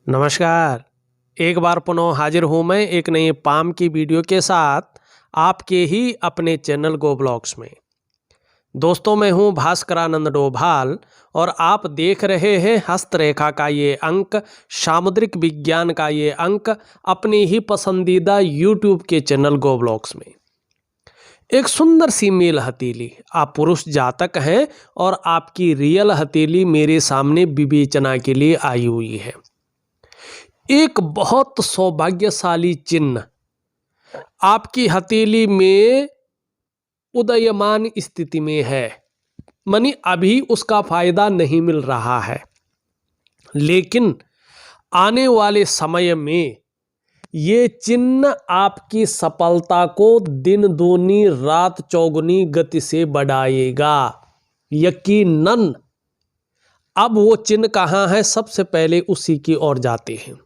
नमस्कार। एक बार पुनः हाजिर हूँ मैं एक नई पाम की वीडियो के साथ आपके ही अपने चैनल गो ब्लॉग्स में। दोस्तों, मैं हूँ भास्करानंद डोभाल और आप देख रहे हैं हस्तरेखा का ये अंक, सामुद्रिक विज्ञान का ये अंक अपनी ही पसंदीदा यूट्यूब के चैनल गो ब्लॉग्स में। एक सुंदर सी मेल हथेली, आप पुरुष जातक हैं और आपकी रियल हथेली मेरे सामने विवेचना के लिए आई हुई है। एक बहुत सौभाग्यशाली चिन्ह आपकी हथेली में उदयमान स्थिति में है, मानी अभी उसका फायदा नहीं मिल रहा है, लेकिन आने वाले समय में ये चिन्ह आपकी सफलता को दिन दूनी रात चौगुनी गति से बढ़ाएगा। यकीनन। अब वो चिन्ह कहाँ है, सबसे पहले उसी की ओर जाते हैं।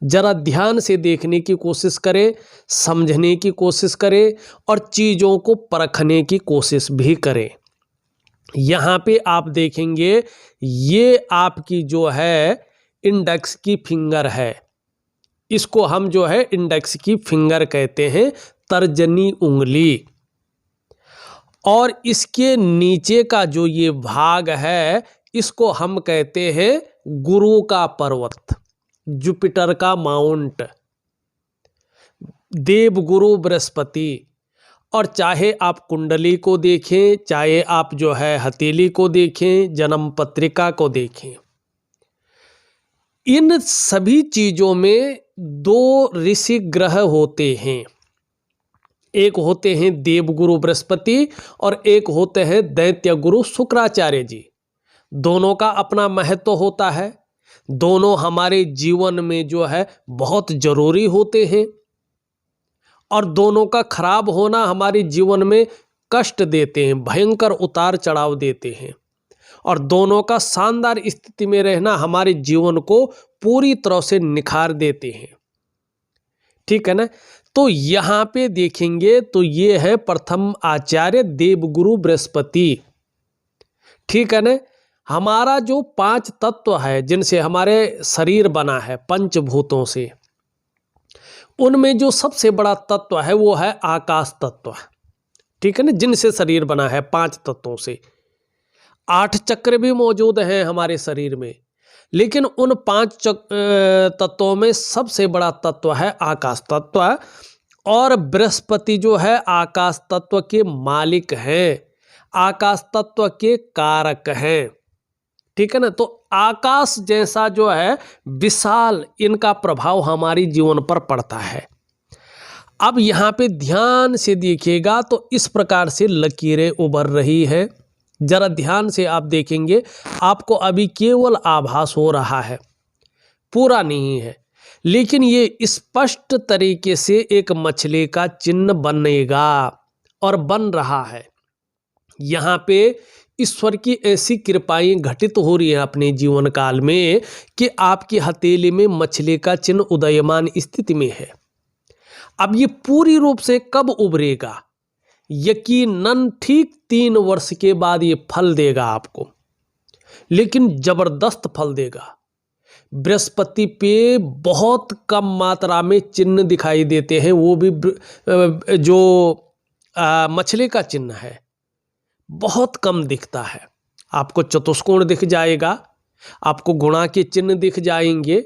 जरा ध्यान से देखने की कोशिश करें, समझने की कोशिश करें और चीज़ों को परखने की कोशिश भी करें। यहाँ पे आप देखेंगे ये आपकी जो है इंडेक्स की फिंगर है। इसको हम जो है इंडेक्स की फिंगर कहते हैं, तर्जनी उंगली। और इसके नीचे का जो ये भाग है इसको हम कहते हैं गुरु का पर्वत, जुपिटर का माउंट, देवगुरु बृहस्पति। और चाहे आप कुंडली को देखें, चाहे आप जो है हथेली को देखें, जन्म पत्रिका को देखें, इन सभी चीज़ों में दो ऋषि ग्रह होते हैं। एक होते हैं देवगुरु बृहस्पति और एक होते हैं दैत्य गुरु शुक्राचार्य जी। दोनों का अपना महत्व होता है, दोनों हमारे जीवन में जो है बहुत जरूरी होते हैं और दोनों का खराब होना हमारे जीवन में कष्ट देते हैं, भयंकर उतार चढ़ाव देते हैं। और दोनों का शानदार स्थिति में रहना हमारे जीवन को पूरी तरह से निखार देते हैं। ठीक है ना। तो यहाँ पे देखेंगे तो ये है प्रथम आचार्य देवगुरु बृहस्पति। ठीक है ना। हमारा जो 5 तत्व है जिनसे हमारे शरीर बना है, पंचभूतों से, उनमें जो सबसे बड़ा तत्व है वो है आकाश तत्व। ठीक है ना। जिनसे शरीर बना है 5 तत्वों से। 8 चक्र भी मौजूद हैं हमारे शरीर में, लेकिन उन 5 तत्वों में सबसे बड़ा तत्व है आकाश तत्व। और बृहस्पति जो है आकाश तत्व के मालिक हैं, आकाश तत्व के कारक हैं। ठीक है ना। तो आकाश जैसा जो है विशाल इनका प्रभाव हमारी जीवन पर पड़ता है। अब यहाँ पे ध्यान से देखिएगा तो इस प्रकार से लकीरें उभर रही है। जरा ध्यान से आप देखेंगे, आपको अभी केवल आभास हो रहा है, पूरा नहीं है, लेकिन ये स्पष्ट तरीके से एक मछली का चिन्ह बनेगा और बन रहा है। यहाँ पे ईश्वर की ऐसी कृपाएं घटित हो रही है अपने जीवन काल में कि आपकी हथेली में मछली का चिन्ह उदयमान स्थिति में है। अब ये पूरी रूप से कब उभरेगा? यकीनन ठीक 3 वर्ष के बाद ये फल देगा आपको, लेकिन जबरदस्त फल देगा। बृहस्पति पे बहुत कम मात्रा में चिन्ह दिखाई देते हैं, वो भी जो मछली का चिन्ह है बहुत कम दिखता है। आपको चतुष्कोण दिख जाएगा, आपको गुणा के चिन्ह दिख जाएंगे,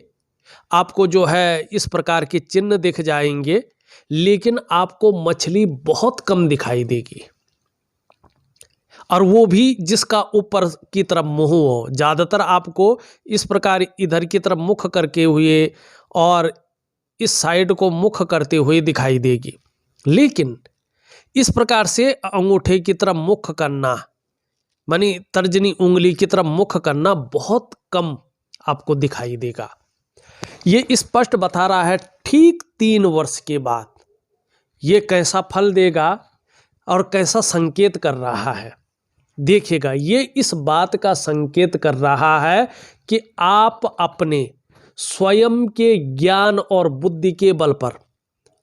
आपको जो है इस प्रकार के चिन्ह दिख जाएंगे, लेकिन आपको मछली बहुत कम दिखाई देगी। और वो भी जिसका ऊपर की तरफ मुंह हो। ज़्यादातर आपको इस प्रकार इधर की तरफ मुख करके हुए और इस साइड को मुख करते हुए दिखाई देगी, लेकिन इस प्रकार से अंगूठे की तरफ मुख करना, मानी तर्जनी उंगली की तरफ मुख करना बहुत कम आपको दिखाई देगा। ये स्पष्ट बता रहा है ठीक 3 वर्ष के बाद ये कैसा फल देगा और कैसा संकेत कर रहा है। देखिएगा, ये इस बात का संकेत कर रहा है कि आप अपने स्वयं के ज्ञान और बुद्धि के बल पर,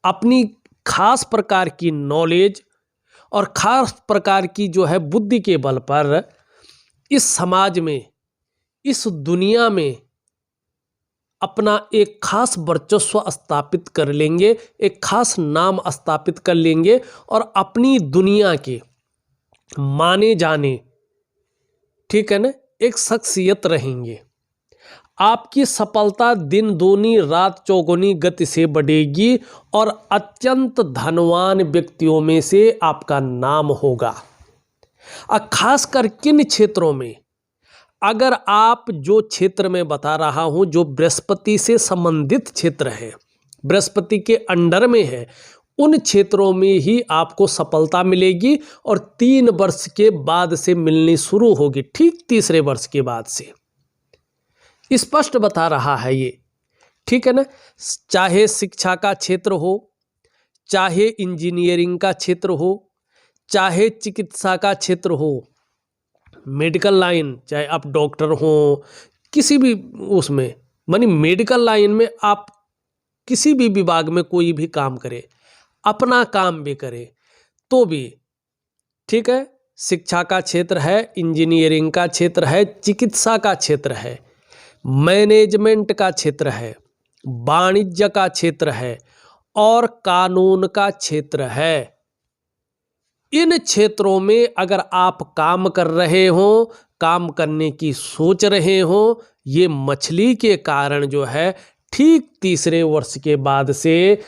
अपनी खास प्रकार की नॉलेज और खास प्रकार की जो है बुद्धि के बल पर इस समाज में, इस दुनिया में अपना एक खास वर्चस्व स्थापित कर लेंगे, एक खास नाम स्थापित कर लेंगे और अपनी दुनिया के माने जाने, ठीक है ना, एक शख्सियत रहेंगे। आपकी सफलता दिन दूनी रात चौगुनी गति से बढ़ेगी और अत्यंत धनवान व्यक्तियों में से आपका नाम होगा। खासकर किन क्षेत्रों में, अगर आप जो क्षेत्र में बता रहा हूं जो बृहस्पति से संबंधित क्षेत्र है, बृहस्पति के अंडर में है, उन क्षेत्रों में ही आपको सफलता मिलेगी और 3 वर्ष के बाद से मिलनी शुरू होगी, ठीक तीसरे वर्ष के बाद से। स्पष्ट बता रहा है ये, ठीक है ना। चाहे शिक्षा का क्षेत्र हो, चाहे इंजीनियरिंग का क्षेत्र हो, चाहे चिकित्सा का क्षेत्र हो, मेडिकल लाइन, चाहे आप डॉक्टर हो, किसी भी उसमें मानी मेडिकल लाइन में आप किसी भी विभाग में कोई भी काम करे, अपना काम भी करे तो भी, ठीक है। शिक्षा का क्षेत्र है, इंजीनियरिंग का क्षेत्र है, चिकित्सा का क्षेत्र है, मैनेजमेंट का क्षेत्र है, वाणिज्य का क्षेत्र है और कानून का क्षेत्र है। इन क्षेत्रों में अगर आप काम कर रहे हो, काम करने की सोच रहे हो, ये मछली के कारण जो है ठीक तीसरे वर्ष के बाद से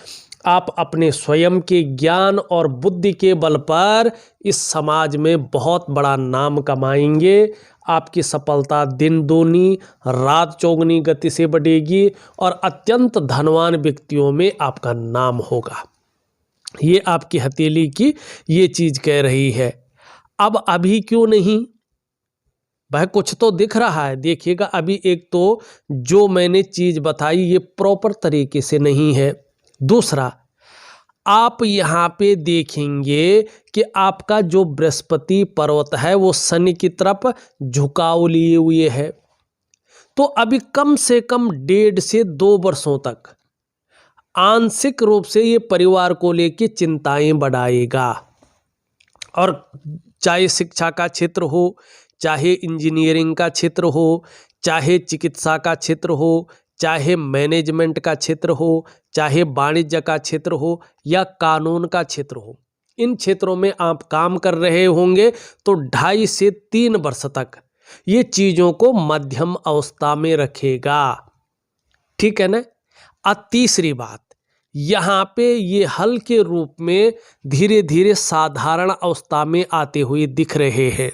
आप अपने स्वयं के ज्ञान और बुद्धि के बल पर इस समाज में बहुत बड़ा नाम कमाएंगे। आपकी सफलता दिन दूनी रात चौगुनी गति से बढ़ेगी और अत्यंत धनवान व्यक्तियों में आपका नाम होगा। ये आपकी हथेली की ये चीज़ कह रही है। अब अभी क्यों नहीं भाई, कुछ तो दिख रहा है। देखिएगा, अभी एक तो जो मैंने चीज़ बताई ये प्रॉपर तरीके से नहीं है। दूसरा, आप यहाँ पे देखेंगे कि आपका जो बृहस्पति पर्वत है वो शनि की तरफ झुकाव लिए हुए है, तो अभी कम से कम 1.5 से 2 वर्षों तक आंशिक रूप से ये परिवार को लेकर चिंताएं बढ़ाएगा। और चाहे शिक्षा का क्षेत्र हो, चाहे इंजीनियरिंग का क्षेत्र हो, चाहे चिकित्सा का क्षेत्र हो, चाहे मैनेजमेंट का क्षेत्र हो, चाहे वाणिज्य का क्षेत्र हो या कानून का क्षेत्र हो, इन क्षेत्रों में आप काम कर रहे होंगे तो 2.5 से 3 वर्ष तक ये चीज़ों को मध्यम अवस्था में रखेगा, ठीक है ना। तीसरी बात, यहाँ पे ये हल्के रूप में धीरे धीरे साधारण अवस्था में आते हुए दिख रहे हैं।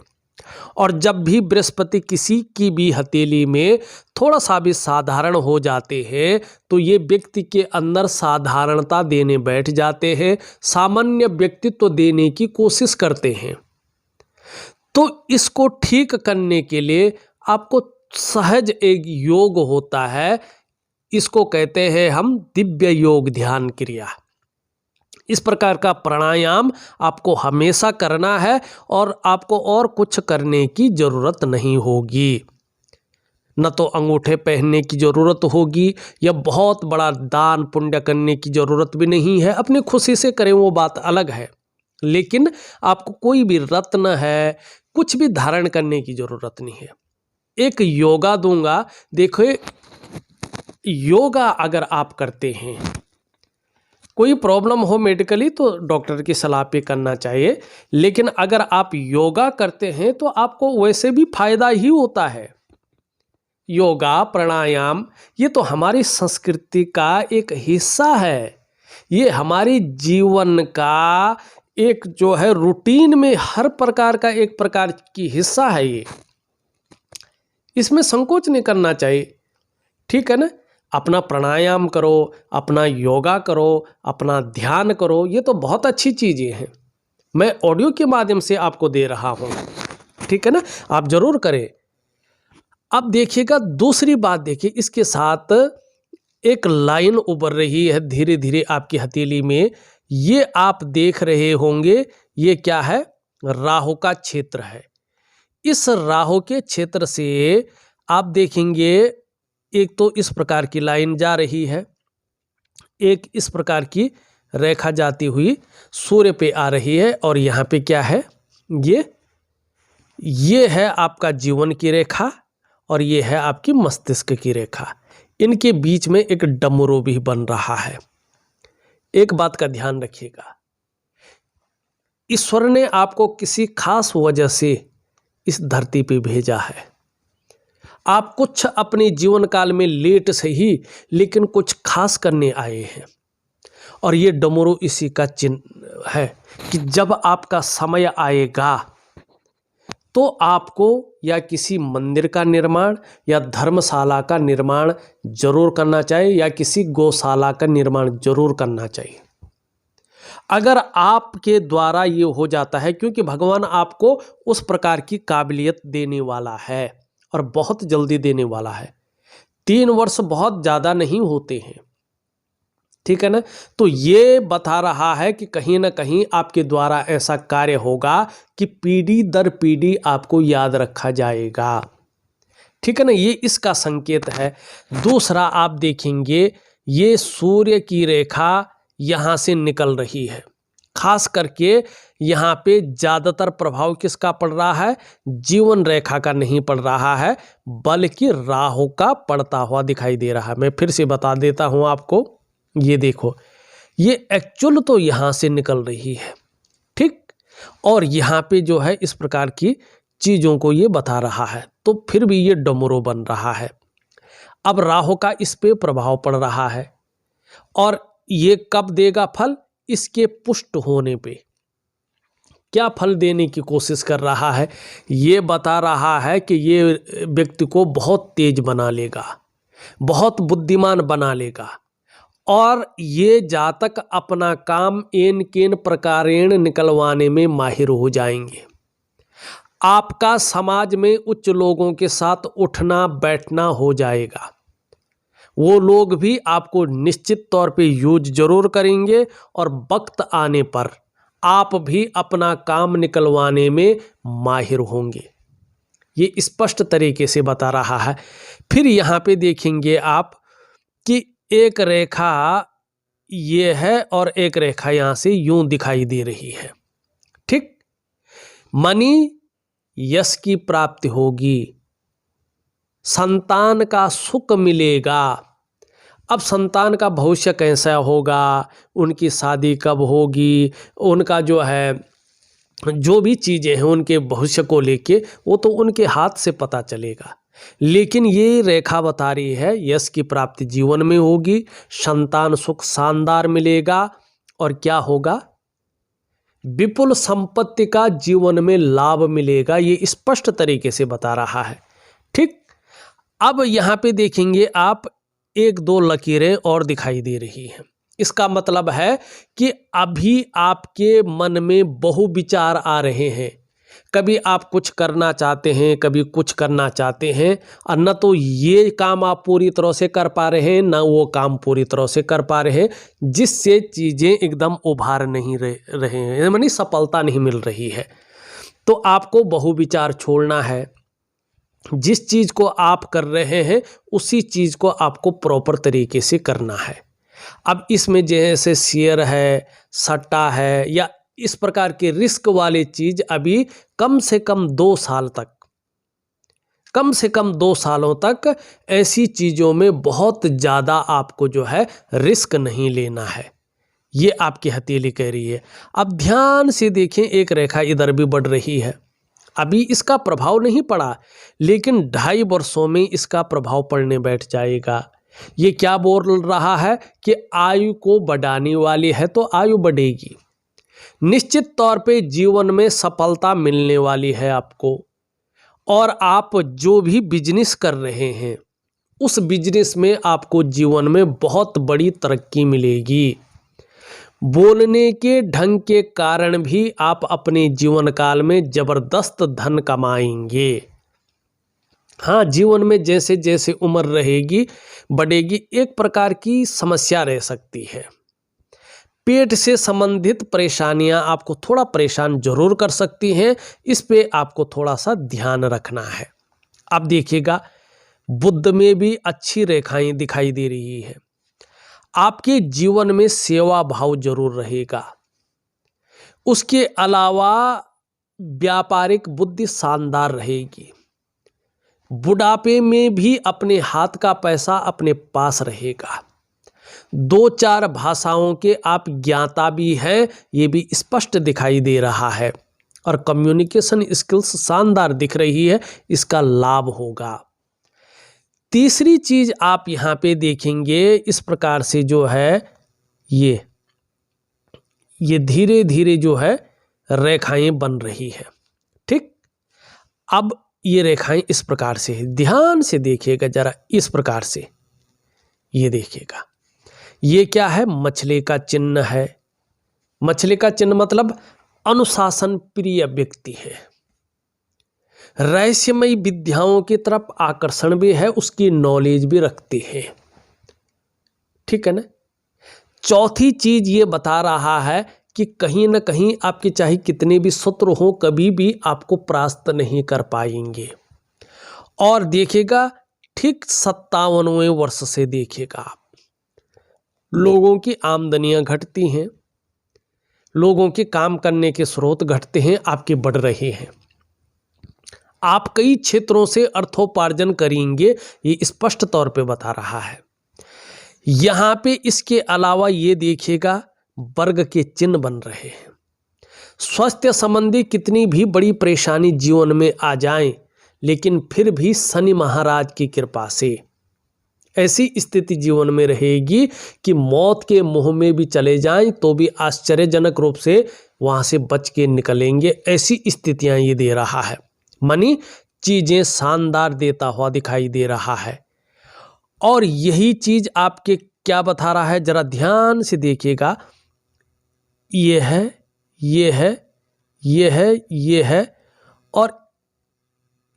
और जब भी बृहस्पति किसी की भी हथेली में थोड़ा सा भी साधारण हो जाते हैं तो ये व्यक्ति के अंदर साधारणता देने बैठ जाते हैं, सामान्य व्यक्तित्व देने की कोशिश करते हैं। तो इसको ठीक करने के लिए आपको सहज एक योग होता है, इसको कहते हैं हम दिव्य योग ध्यान क्रिया। इस प्रकार का प्राणायाम आपको हमेशा करना है और आपको और कुछ करने की ज़रूरत नहीं होगी। न तो अंगूठे पहनने की ज़रूरत होगी या बहुत बड़ा दान पुण्य करने की ज़रूरत भी नहीं है। अपनी खुशी से करें वो बात अलग है, लेकिन आपको कोई भी रत्न है कुछ भी धारण करने की ज़रूरत नहीं है। एक योगा दूंगा, देखो योगा अगर आप करते हैं, कोई प्रॉब्लम हो मेडिकली तो डॉक्टर की सलाह पे करना चाहिए, लेकिन अगर आप योगा करते हैं तो आपको वैसे भी फायदा ही होता है। योगा प्राणायाम ये तो हमारी संस्कृति का एक हिस्सा है, ये हमारी जीवन का एक जो है रूटीन में हर प्रकार का एक प्रकार की हिस्सा है। ये इसमें संकोच नहीं करना चाहिए, ठीक है ना। अपना प्राणायाम करो, अपना योगा करो, अपना ध्यान करो, ये तो बहुत अच्छी चीज़ें हैं। मैं ऑडियो के माध्यम से आपको दे रहा हूँ, ठीक है ना, आप जरूर करें। अब देखिएगा दूसरी बात, देखिए इसके साथ एक लाइन उभर रही है धीरे धीरे आपकी हथेली में, ये आप देख रहे होंगे, ये क्या है, राहु का क्षेत्र है। इस राहु के क्षेत्र से आप देखेंगे एक तो इस प्रकार की लाइन जा रही है, एक इस प्रकार की रेखा जाती हुई सूर्य पे आ रही है, और यहाँ पे क्या है, ये है आपका जीवन की रेखा और ये है आपकी मस्तिष्क की रेखा। इनके बीच में एक डमरू भी बन रहा है। एक बात का ध्यान रखिएगा, ईश्वर ने आपको किसी खास वजह से इस धरती पे भेजा है। आप कुछ अपने जीवन काल में लेट सही लेकिन कुछ खास करने आए हैं, और ये डमरू इसी का चिन्ह है कि जब आपका समय आएगा तो आपको या किसी मंदिर का निर्माण या धर्मशाला का निर्माण जरूर करना चाहिए, या किसी गौशाला का निर्माण जरूर करना चाहिए। अगर आपके द्वारा ये हो जाता है, क्योंकि भगवान आपको उस प्रकार की काबिलियत देने वाला है और बहुत जल्दी देने वाला है। 3 वर्ष बहुत ज़्यादा नहीं होते हैं, ठीक है ना। तो ये बता रहा है कि कहीं ना कहीं आपके द्वारा ऐसा कार्य होगा कि पीढ़ी दर पीढ़ी आपको याद रखा जाएगा, ठीक है ना। ये इसका संकेत है। दूसरा, आप देखेंगे ये सूर्य की रेखा यहाँ से निकल रही है। खास करके यहाँ पे ज़्यादातर प्रभाव किसका पड़ रहा है? जीवन रेखा का नहीं पड़ रहा है, बल्कि राहु का पड़ता हुआ दिखाई दे रहा है। मैं फिर से बता देता हूँ आपको, ये देखो, ये एक्चुअल तो यहाँ से निकल रही है, ठीक, और यहाँ पे जो है इस प्रकार की चीज़ों को ये बता रहा है, तो फिर भी ये डमरू बन रहा है। अब राहु का इस पे प्रभाव पड़ रहा है, और ये कब देगा फल? इसके पुष्ट होने पे। क्या फल देने की कोशिश कर रहा है? ये बता रहा है कि ये व्यक्ति को बहुत तेज बना लेगा, बहुत बुद्धिमान बना लेगा, और ये जातक अपना काम एन केन प्रकारेण निकलवाने में माहिर हो जाएंगे। आपका समाज में उच्च लोगों के साथ उठना बैठना हो जाएगा। वो लोग भी आपको निश्चित तौर पे यूज जरूर करेंगे, और वक्त आने पर आप भी अपना काम निकलवाने में माहिर होंगे। ये स्पष्ट तरीके से बता रहा है। फिर यहाँ पे देखेंगे आप कि एक रेखा ये है और एक रेखा यहाँ से यूं दिखाई दे रही है, ठीक। मनी यश की प्राप्ति होगी, संतान का सुख मिलेगा। अब संतान का भविष्य कैसा होगा, उनकी शादी कब होगी, उनका जो है जो भी चीज़ें हैं उनके भविष्य को लेके, वो तो उनके हाथ से पता चलेगा। लेकिन ये रेखा बता रही है यश की प्राप्ति जीवन में होगी, संतान सुख शानदार मिलेगा, और क्या होगा? विपुल संपत्ति का जीवन में लाभ मिलेगा। ये स्पष्ट तरीके से बता रहा है, ठीक। अब यहाँ पे देखेंगे आप 1-2 लकीरें और दिखाई दे रही हैं। इसका मतलब है कि अभी आपके मन में बहु विचार आ रहे हैं। कभी आप कुछ करना चाहते हैं, कभी कुछ करना चाहते हैं, और न तो ये काम आप पूरी तरह से कर पा रहे हैं, न वो काम पूरी तरह से कर पा रहे हैं, जिससे चीज़ें एकदम उभार नहीं रहे हैं, यानी सफलता नहीं मिल रही है। तो आपको बहुविचार छोड़ना है। जिस चीज़ को आप कर रहे हैं उसी चीज़ को आपको प्रॉपर तरीके से करना है। अब इसमें जैसे शेयर है, सट्टा है, या इस प्रकार के रिस्क वाले चीज़ अभी कम से कम 2 साल तक, कम से कम 2 सालों तक ऐसी चीज़ों में बहुत ज़्यादा आपको जो है रिस्क नहीं लेना है। ये आपकी हथेली कह रही है। अब ध्यान से देखें, एक रेखा इधर भी बढ़ रही है। अभी इसका प्रभाव नहीं पड़ा, लेकिन 2.5 वर्षों में इसका प्रभाव पड़ने बैठ जाएगा। ये क्या बोल रहा है कि आयु को बढ़ाने वाली है, तो आयु बढ़ेगी। निश्चित तौर पे जीवन में सफलता मिलने वाली है आपको, और आप जो भी बिजनेस कर रहे हैं उस बिजनेस में आपको जीवन में बहुत बड़ी तरक्की मिलेगी। बोलने के ढंग के कारण भी आप अपने जीवन काल में जबरदस्त धन कमाएंगे। हाँ, जीवन में जैसे जैसे उम्र रहेगी बढ़ेगी, एक प्रकार की समस्या रह सकती है। पेट से संबंधित परेशानियां आपको थोड़ा परेशान जरूर कर सकती हैं, इस पे आपको थोड़ा सा ध्यान रखना है। अब देखिएगा, बुध में भी अच्छी रेखाएं दिखाई दे रही है। आपके जीवन में सेवा भाव जरूर रहेगा। उसके अलावा व्यापारिक बुद्धि शानदार रहेगी। बुढ़ापे में भी अपने हाथ का पैसा अपने पास रहेगा। 2-4 भाषाओं के आप ज्ञाता भी हैं, ये भी स्पष्ट दिखाई दे रहा है। और कम्युनिकेशन स्किल्स शानदार दिख रही है, इसका लाभ होगा। तीसरी चीज आप यहाँ पे देखेंगे, इस प्रकार से जो है ये धीरे धीरे जो है रेखाएं बन रही है। ठीक, अब ये रेखाएं इस प्रकार से है, ध्यान से देखिएगा जरा, इस प्रकार से ये देखिएगा। ये क्या है? मछली का चिन्ह है। मछली का चिन्ह मतलब अनुशासन प्रिय व्यक्ति है, रहस्यमयी विद्याओं की तरफ आकर्षण भी है, उसकी नॉलेज भी रखते हैं। ठीक है ना। चौथी चीज ये बता रहा है कि कहीं ना कहीं आपके चाहे कितने भी शत्रु हो, कभी भी आपको परास्त नहीं कर पाएंगे। और देखिएगा ठीक 57वें वर्ष से देखिएगा आप, लोगों की आमदनियां घटती हैं, लोगों के काम करने के स्रोत घटते हैं, आपके बढ़ रहे हैं। आप कई क्षेत्रों से अर्थोपार्जन करेंगे, ये स्पष्ट तौर पे बता रहा है। यहां पे इसके अलावा ये देखिएगा वर्ग के चिन्ह बन रहे हैं। स्वास्थ्य संबंधी कितनी भी बड़ी परेशानी जीवन में आ जाए, लेकिन फिर भी शनि महाराज की कृपा से ऐसी स्थिति जीवन में रहेगी कि मौत के मुंह में भी चले जाएं तो भी आश्चर्यजनक रूप से वहां से बच के निकलेंगे। ऐसी स्थितियां ये दे रहा है। मानी चीजें शानदार देता हुआ दिखाई दे रहा है। और यही चीज आपके क्या बता रहा है, जरा ध्यान से देखिएगा। ये है, ये है, ये है, ये है, और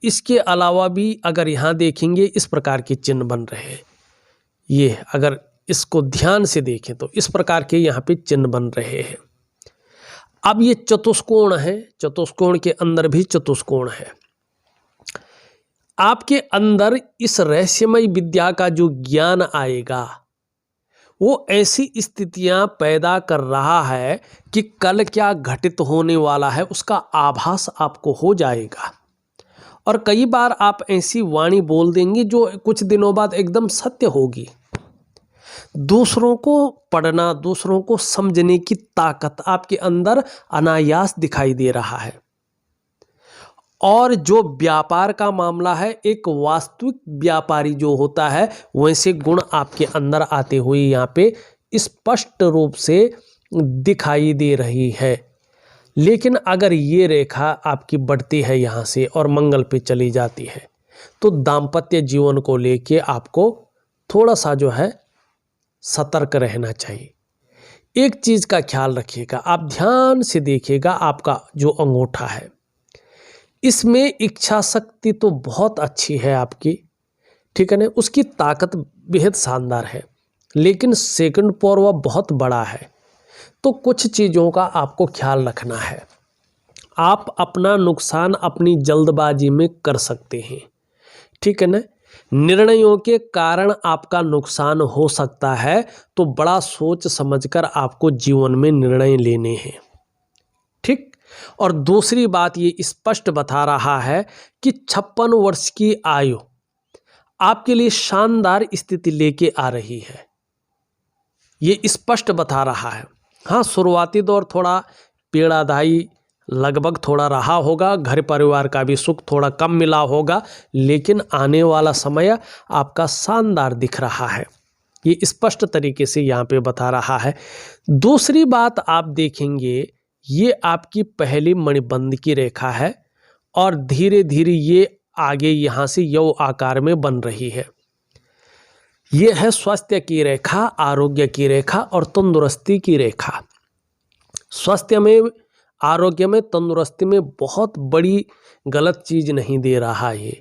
इसके अलावा भी अगर यहाँ देखेंगे इस प्रकार के चिन्ह बन रहे हैं। ये अगर इसको ध्यान से देखें तो इस प्रकार के यहाँ पे चिन्ह बन रहे हैं। अब ये चतुष्कोण है, चतुष्कोण के अंदर भी चतुष्कोण है। आपके अंदर इस रहस्यमय विद्या का जो ज्ञान आएगा वो ऐसी स्थितियां पैदा कर रहा है कि कल क्या घटित होने वाला है उसका आभास आपको हो जाएगा। और कई बार आप ऐसी वाणी बोल देंगे जो कुछ दिनों बाद एकदम सत्य होगी। दूसरों को पढ़ना, दूसरों को समझने की ताकत आपके अंदर अनायास दिखाई दे रहा है। और जो व्यापार का मामला है, एक वास्तविक व्यापारी जो होता है वैसे गुण आपके अंदर आते हुए यहाँ पे स्पष्ट रूप से दिखाई दे रही है। लेकिन अगर ये रेखा आपकी बढ़ती है यहाँ से और मंगल पे चली जाती है तो दाम्पत्य जीवन को लेके आपको थोड़ा सा जो है सतर्क रहना चाहिए। एक चीज़ का ख्याल रखिएगा, आप ध्यान से देखिएगा, आपका जो अंगूठा है इसमें इच्छा शक्ति तो बहुत अच्छी है आपकी, ठीक है ना, उसकी ताकत बेहद शानदार है, लेकिन सेकंड पावर वह बहुत बड़ा है। तो कुछ चीज़ों का आपको ख्याल रखना है। आप अपना नुकसान अपनी जल्दबाजी में कर सकते हैं, ठीक है ना। निर्णयों के कारण आपका नुकसान हो सकता है, तो बड़ा सोच समझकर आपको जीवन में निर्णय लेने हैं, ठीक। और दूसरी बात ये स्पष्ट बता रहा है कि 56 वर्ष की आयु आपके लिए शानदार स्थिति लेके आ रही है, ये स्पष्ट बता रहा है। हाँ, शुरुआती दौर थोड़ा पीड़ादायी लगभग थोड़ा रहा होगा, घर परिवार का भी सुख थोड़ा कम मिला होगा, लेकिन आने वाला समय आपका शानदार दिख रहा है, ये स्पष्ट तरीके से यहाँ पे बता रहा है। दूसरी बात आप देखेंगे, ये आपकी पहली मणिबंध की रेखा है और धीरे धीरे ये आगे यहाँ से यौ आकार में बन रही है। ये है स्वास्थ्य की रेखा, आरोग्य की रेखा और तंदुरुस्ती की रेखा। स्वास्थ्य में, आरोग्य में, तंदुरुस्ती में बहुत बड़ी गलत चीज नहीं दे रहा है,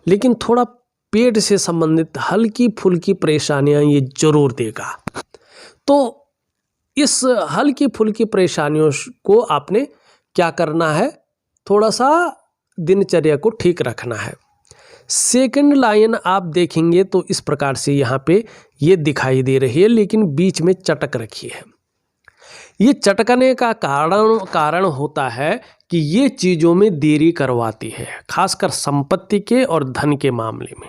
लेकिन थोड़ा पेट से संबंधित हल्की फुल्की परेशानियां ये जरूर देगा। तो इस हल्की फुल्की परेशानियों को आपने क्या करना है, थोड़ा सा दिनचर्या को ठीक रखना है। सेकंड लाइन आप देखेंगे तो इस प्रकार से यहाँ पे ये दिखाई दे रही है, लेकिन बीच में चटक रखी है। ये चटकने का कारण होता है कि ये चीज़ों में देरी करवाती है, खासकर संपत्ति के और धन के मामले में।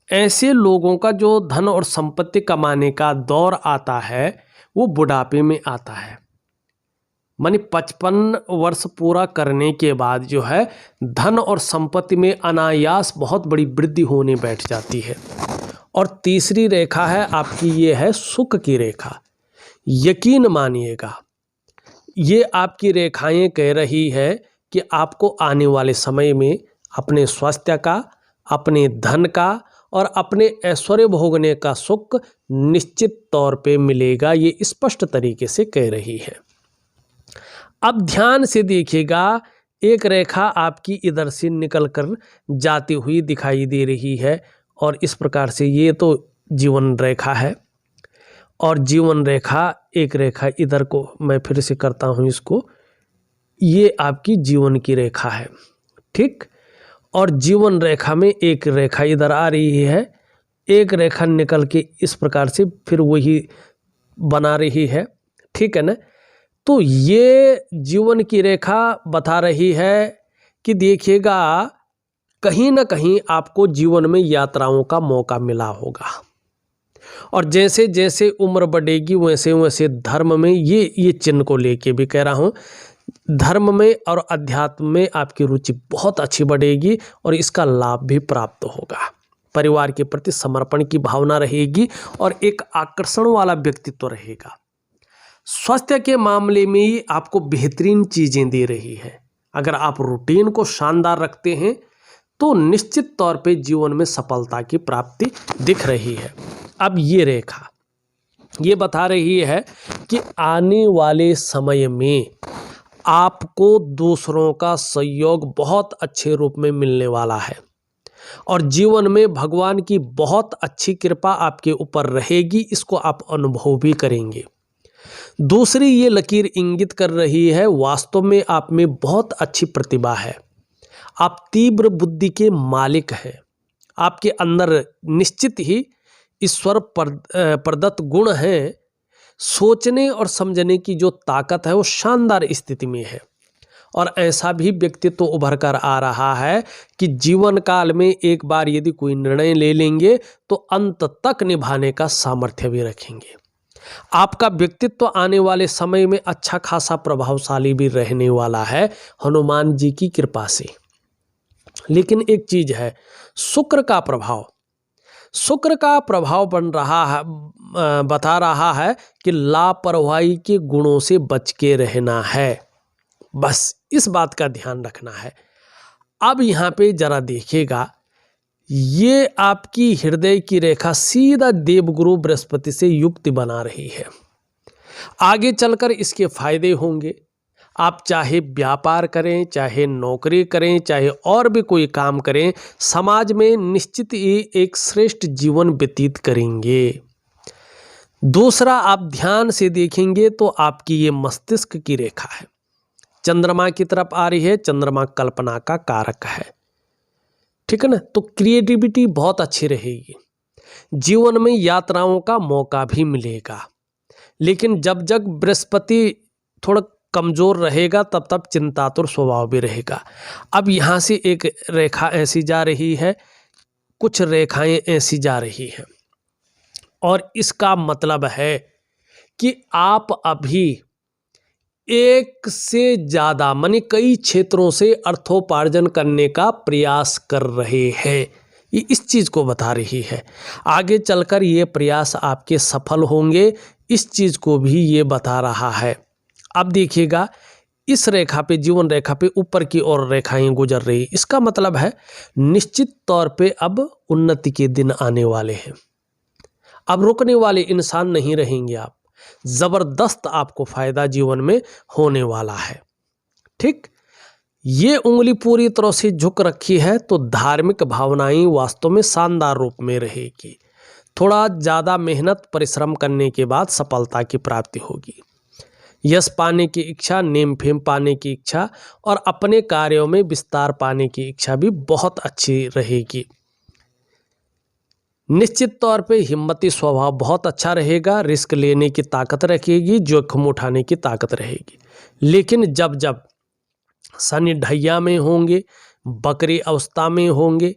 ऐसे लोगों का जो धन और संपत्ति कमाने का दौर आता है वो बुढ़ापे में आता है, मानी 55 वर्ष पूरा करने के बाद जो है धन और संपत्ति में अनायास बहुत बड़ी वृद्धि होने बैठ जाती है। और तीसरी रेखा है आपकी, ये है सुख की रेखा। यकीन मानिएगा, ये आपकी रेखाएं कह रही है कि आपको आने वाले समय में अपने स्वास्थ्य का, अपने धन का और अपने ऐश्वर्य भोगने का सुख निश्चित तौर पे मिलेगा, ये स्पष्ट तरीके से कह रही है। अब ध्यान से देखिएगा, एक रेखा आपकी इधर से निकल कर जाती हुई दिखाई दे रही है और इस प्रकार से ये तो जीवन रेखा है और जीवन रेखा, एक रेखा इधर को मैं फिर से करता हूँ इसको, ये आपकी जीवन की रेखा है, ठीक। और जीवन रेखा में एक रेखा इधर आ रही है, एक रेखा निकल के इस प्रकार से फिर वही बना रही है, ठीक है ना। तो ये जीवन की रेखा बता रही है कि देखिएगा कहीं ना कहीं आपको जीवन में यात्राओं का मौका मिला होगा और जैसे जैसे उम्र बढ़ेगी वैसे वैसे धर्म में, ये चिन्ह को लेके भी कह रहा हूँ, धर्म में और अध्यात्म में आपकी रुचि बहुत अच्छी बढ़ेगी और इसका लाभ भी प्राप्त होगा। परिवार के प्रति समर्पण की भावना रहेगी और एक आकर्षण वाला व्यक्तित्व रहेगा। स्वास्थ्य के मामले में ही आपको बेहतरीन चीज़ें दे रही है। अगर आप रूटीन को शानदार रखते हैं तो निश्चित तौर पे जीवन में सफलता की प्राप्ति दिख रही है। अब ये रेखा ये बता रही है कि आने वाले समय में आपको दूसरों का सहयोग बहुत अच्छे रूप में मिलने वाला है और जीवन में भगवान की बहुत अच्छी कृपा आपके ऊपर रहेगी, इसको आप अनुभव भी करेंगे। दूसरी ये लकीर इंगित कर रही है वास्तव में आप में बहुत अच्छी प्रतिभा है, आप तीव्र बुद्धि के मालिक हैं, आपके अंदर निश्चित ही ईश्वर प्रदत्त गुण हैं। सोचने और समझने की जो ताकत है वो शानदार स्थिति में है और ऐसा भी व्यक्तित्व तो उभर कर आ रहा है कि जीवन काल में एक बार यदि कोई निर्णय ले लेंगे तो अंत तक निभाने का सामर्थ्य भी रखेंगे। आपका व्यक्तित्व आने वाले समय में अच्छा खासा प्रभावशाली भी रहने वाला है हनुमान जी की कृपा से। लेकिन एक चीज है, शुक्र का प्रभाव बन रहा है, बता रहा है कि लापरवाही के गुणों से बच के रहना है, बस इस बात का ध्यान रखना है। अब यहाँ पे जरा देखिएगा, ये आपकी हृदय की रेखा सीधा देवगुरु बृहस्पति से युक्ति बना रही है। आगे चलकर इसके फायदे होंगे। आप चाहे व्यापार करें, चाहे नौकरी करें, चाहे और भी कोई काम करें, समाज में निश्चित ही एक श्रेष्ठ जीवन व्यतीत करेंगे। दूसरा, आप ध्यान से देखेंगे तो आपकी ये मस्तिष्क की रेखा है, चंद्रमा की तरफ आ रही है। चंद्रमा कल्पना का कारक है, ठीक है ना। तो क्रिएटिविटी बहुत अच्छी रहेगी, जीवन में यात्राओं का मौका भी मिलेगा। लेकिन जब जब बृहस्पति थोड़ा कमजोर रहेगा तब तब चिंतातुर स्वभाव भी रहेगा। अब यहाँ से एक रेखा ऐसी जा रही है, कुछ रेखाएं ऐसी जा रही हैं और इसका मतलब है कि आप अभी एक से ज़्यादा माने कई क्षेत्रों से अर्थोपार्जन करने का प्रयास कर रहे हैं, ये इस चीज़ को बता रही है। आगे चलकर ये प्रयास आपके सफल होंगे, इस चीज़ को भी ये बता रहा है। अब देखिएगा, इस रेखा पे, जीवन रेखा पे ऊपर की ओर रेखाएं गुजर रही, इसका मतलब है निश्चित तौर पे अब उन्नति के दिन आने वाले हैं। अब रुकने वाले इंसान नहीं रहेंगे आप, जबरदस्त आपको फायदा जीवन में होने वाला है, ठीक। ये उंगली पूरी तरह से झुक रखी है तो धार्मिक भावनाएं वास्तव में शानदार रूप में रहेगी। थोड़ा ज़्यादा मेहनत परिश्रम करने के बाद सफलता की प्राप्ति होगी। यश पाने की इच्छा, नेम फेम पाने की इच्छा और अपने कार्यों में विस्तार पाने की इच्छा भी बहुत अच्छी रहेगी। निश्चित तौर पे हिम्मती स्वभाव बहुत अच्छा रहेगा, रिस्क लेने की ताकत रखेगी, जोखिम उठाने की ताकत रहेगी। लेकिन जब जब शनि ढैया में होंगे, बकरी अवस्था में होंगे,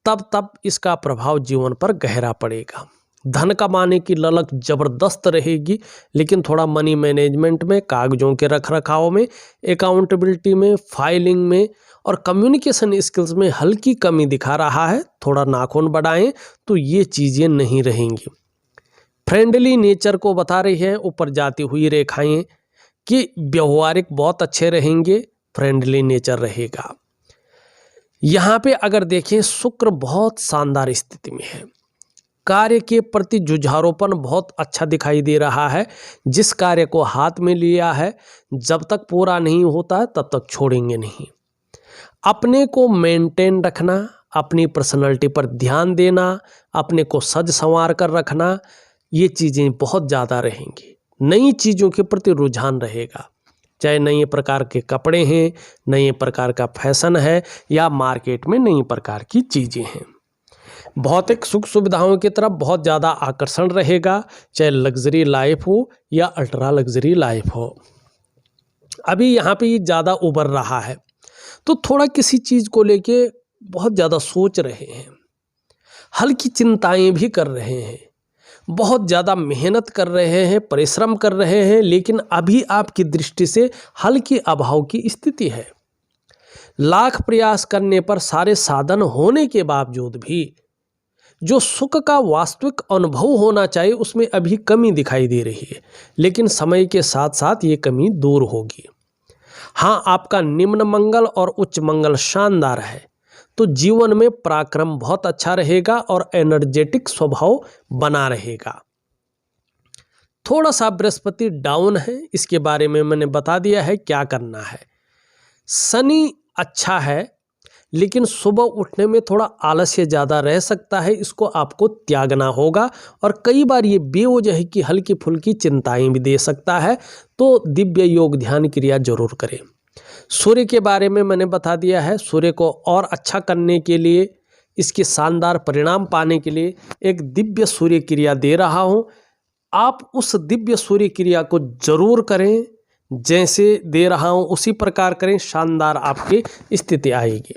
तब तब इसका प्रभाव जीवन पर गहरा पड़ेगा। धन कमाने की ललक जबरदस्त रहेगी, लेकिन थोड़ा मनी मैनेजमेंट में, कागजों के रख रखाव में, अकाउंटेबिलिटी में, फाइलिंग में और कम्युनिकेशन स्किल्स में हल्की कमी दिखा रहा है। थोड़ा नाखून बढ़ाएं तो ये चीज़ें नहीं रहेंगी। फ्रेंडली नेचर को बता रही है ऊपर जाती हुई रेखाएं कि व्यवहारिक बहुत अच्छे रहेंगे, फ्रेंडली नेचर रहेगा। यहाँ पे अगर देखें शुक्र बहुत शानदार स्थिति में है, कार्य के प्रति जुझारूपन बहुत अच्छा दिखाई दे रहा है। जिस कार्य को हाथ में लिया है जब तक पूरा नहीं होता है तब तक छोड़ेंगे नहीं। अपने को मेंटेन रखना, अपनी पर्सनैलिटी पर ध्यान देना, अपने को सज संवार कर रखना, ये चीज़ें बहुत ज़्यादा रहेंगी। नई चीज़ों के प्रति रुझान रहेगा, चाहे नए प्रकार के कपड़े हैं, नए प्रकार का फैशन है या मार्केट में नई प्रकार की चीज़ें हैं। भौतिक सुख सुविधाओं की तरफ बहुत ज़्यादा आकर्षण रहेगा, चाहे लग्जरी लाइफ हो या अल्ट्रा लग्जरी लाइफ हो। अभी यहाँ पे ये ज़्यादा उभर रहा है तो थोड़ा किसी चीज़ को लेके बहुत ज़्यादा सोच रहे हैं, हल्की चिंताएं भी कर रहे हैं, बहुत ज़्यादा मेहनत कर रहे हैं, परिश्रम कर रहे हैं, लेकिन अभी आपकी दृष्टि से हल्की अभाव की स्थिति है। लाख प्रयास करने पर सारे साधन होने के बावजूद भी जो सुख का वास्तविक अनुभव होना चाहिए उसमें अभी कमी दिखाई दे रही है, लेकिन समय के साथ साथ ये कमी दूर होगी। हाँ, आपका निम्न मंगल और उच्च मंगल शानदार है, तो जीवन में पराक्रम बहुत अच्छा रहेगा और एनर्जेटिक स्वभाव बना रहेगा। थोड़ा सा बृहस्पति डाउन है, इसके बारे में मैंने बता दिया है क्या करना है। शनि अच्छा है, लेकिन सुबह उठने में थोड़ा आलस्य ज़्यादा रह सकता है, इसको आपको त्यागना होगा। और कई बार ये बेवजह की हल्की फुल्की चिंताएं भी दे सकता है, तो दिव्य योग ध्यान क्रिया जरूर करें। सूर्य के बारे में मैंने बता दिया है, सूर्य को और अच्छा करने के लिए, इसके शानदार परिणाम पाने के लिए एक दिव्य सूर्य क्रिया दे रहा हूँ। आप उस दिव्य सूर्य क्रिया को जरूर करें, जैसे दे रहा हूँ उसी प्रकार करें, शानदार आपकी स्थिति आएगी।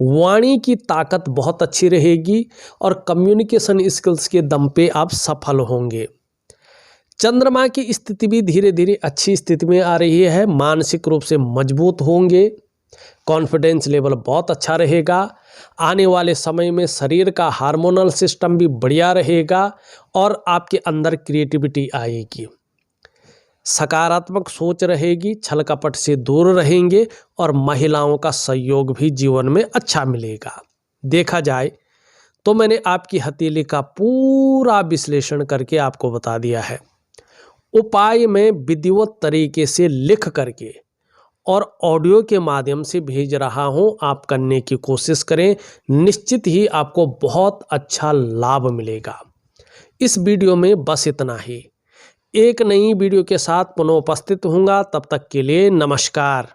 वाणी की ताकत बहुत अच्छी रहेगी और कम्युनिकेशन स्किल्स के दम पे आप सफल होंगे। चंद्रमा की स्थिति भी धीरे धीरे अच्छी स्थिति में आ रही है, मानसिक रूप से मजबूत होंगे, कॉन्फिडेंस लेवल बहुत अच्छा रहेगा। आने वाले समय में शरीर का हार्मोनल सिस्टम भी बढ़िया रहेगा और आपके अंदर क्रिएटिविटी आएगी, सकारात्मक सोच रहेगी, छल कपट से दूर रहेंगे और महिलाओं का सहयोग भी जीवन में अच्छा मिलेगा। देखा जाए तो मैंने आपकी हथेली का पूरा विश्लेषण करके आपको बता दिया है। उपाय में विधिवत तरीके से लिख करके और ऑडियो के माध्यम से भेज रहा हूं, आप करने की कोशिश करें, निश्चित ही आपको बहुत अच्छा लाभ मिलेगा। इस वीडियो में बस इतना ही। एक नई वीडियो के साथ पुनः उपस्थित होऊंगा, तब तक के लिए नमस्कार।